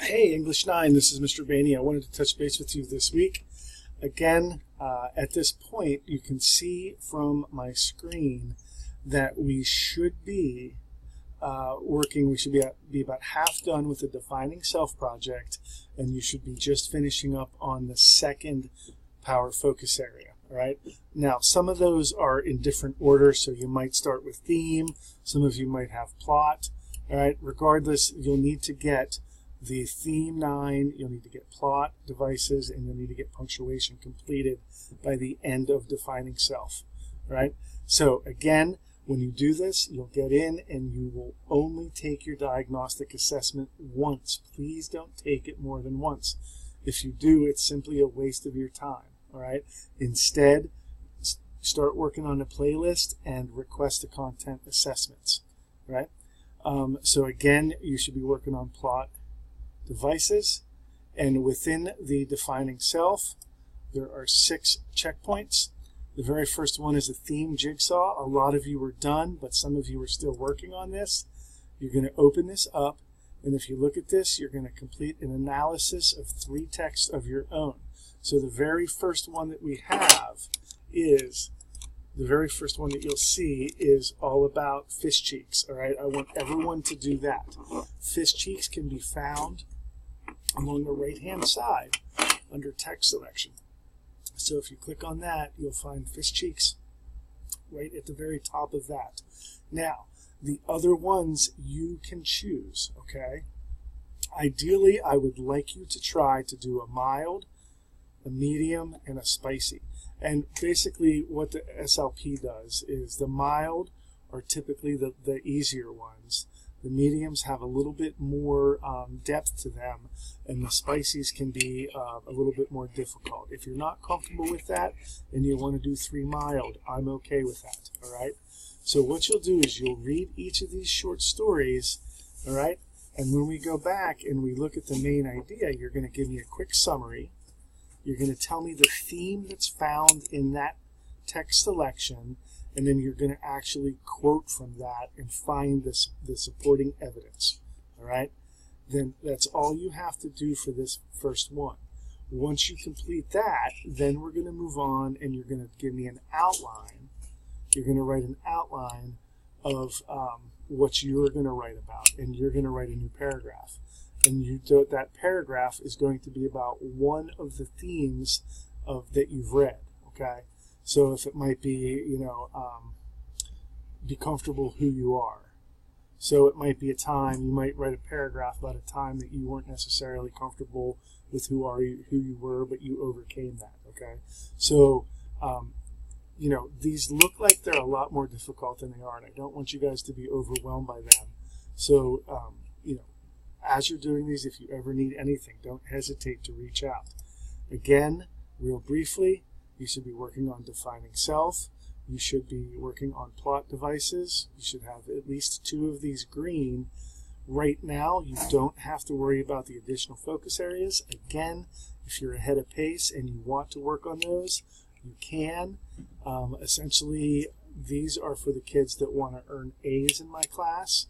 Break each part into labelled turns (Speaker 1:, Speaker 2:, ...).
Speaker 1: Hey, English 9, this is Mr. Bainey. I wanted to touch base with you this week. Again, at this point, you can see from my screen that we should be we should be about half done with the Defining Self project, and you should be just finishing up on the second Power Focus area. All right. Now, some of those are in different order, so you might start with theme. Some of you might have plot. All right. Regardless, you'll need to get the theme 9, you'll need to get plot, devices, and you'll need to get punctuation completed by the end of Defining Self. All right. So again, when you do this, you'll get in and you will only take your diagnostic assessment once. Please don't take it more than once. If you do, it's simply a waste of your time. All right. Instead, start working on a playlist and request the content assessments. Right. So again, you should be working on plot, devices, and within the Defining Self, there are 6 checkpoints. The very first one is a theme jigsaw. A lot of you are done, but some of you are still working on this. You're going to open this up, and if you look at this, you're going to complete an analysis of 3 texts of your own. So the very first one that we have is, the very first one that you'll see is all about fish cheeks. All right, I want everyone to do that. Fish cheeks can be found along the right-hand side under text selection. So if you click on that, you'll find fish cheeks right at the very top of that. Now, the other ones you can choose, okay? Ideally, I would like you to try to do a mild, a medium, and a spicy. And basically what the SLP does is the mild are typically the easier ones. The mediums have a little bit more depth to them, and the spices can be a little bit more difficult. If you're not comfortable with that and you want to do 3 mild, I'm okay with that, all right? So what you'll do is you'll read each of these short stories, all right? And when we go back and we look at the main idea, you're going to give me a quick summary. You're going to tell me the theme that's found in that text selection, and then you're going to actually quote from that and find the supporting evidence. All right? Then that's all you have to do for this first one. Once you complete that, then we're going to move on, and you're going to give me an outline. You're going to write an outline of what you're going to write about, and you're going to write a new paragraph. And that paragraph is going to be about one of the themes that you've read. Okay? So if it might be, be comfortable who you are. So it might be a time, you might write a paragraph about a time that you weren't necessarily comfortable with who you were, but you overcame that, okay? So, these look like they're a lot more difficult than they are, and I don't want you guys to be overwhelmed by them. So, as you're doing these, if you ever need anything, don't hesitate to reach out. Again, real briefly, you should be working on Defining Self. You should be working on plot devices. You should have at least 2 of these green. Right now, you don't have to worry about the additional focus areas. Again, if you're ahead of pace and you want to work on those, you can. Essentially, these are for the kids that want to earn A's in my class.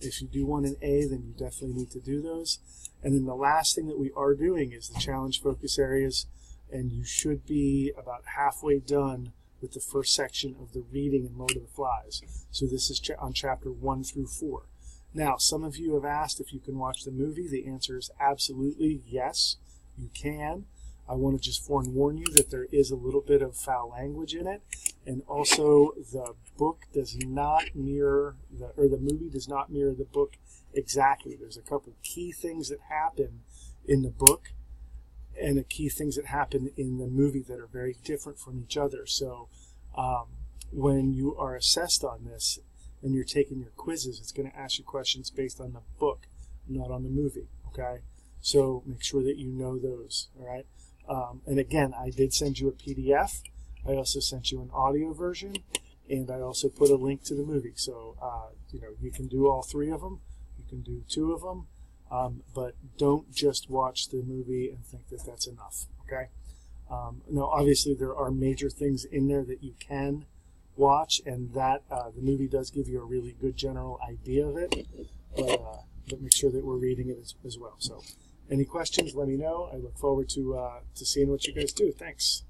Speaker 1: If you do want an A, then you definitely need to do those. And then the last thing that we are doing is the challenge focus areas. And you should be about halfway done with the first section of the reading in Lord of the Flies. So this is on chapter 1 through 4. Now, some of you have asked if you can watch the movie. The answer is absolutely yes, you can. I want to just forewarn you that there is a little bit of foul language in it. And also, the book does not mirror, the movie does not mirror the book exactly. There's a couple key things that happen in the book and the key things that happen in the movie that are very different from each other. So when you are assessed on this and you're taking your quizzes, it's going to ask you questions based on the book, not on the movie, okay? So make sure that you know those, all right? And again, I did send you a PDF. I also sent you an audio version, and I also put a link to the movie. So, you can do all 3 of them. You can do 2 of them. But don't just watch the movie and think that that's enough, okay? Now, obviously, there are major things in there that you can watch, and that the movie does give you a really good general idea of it. But but make sure that we're reading it as well. So any questions, let me know. I look forward to seeing what you guys do. Thanks.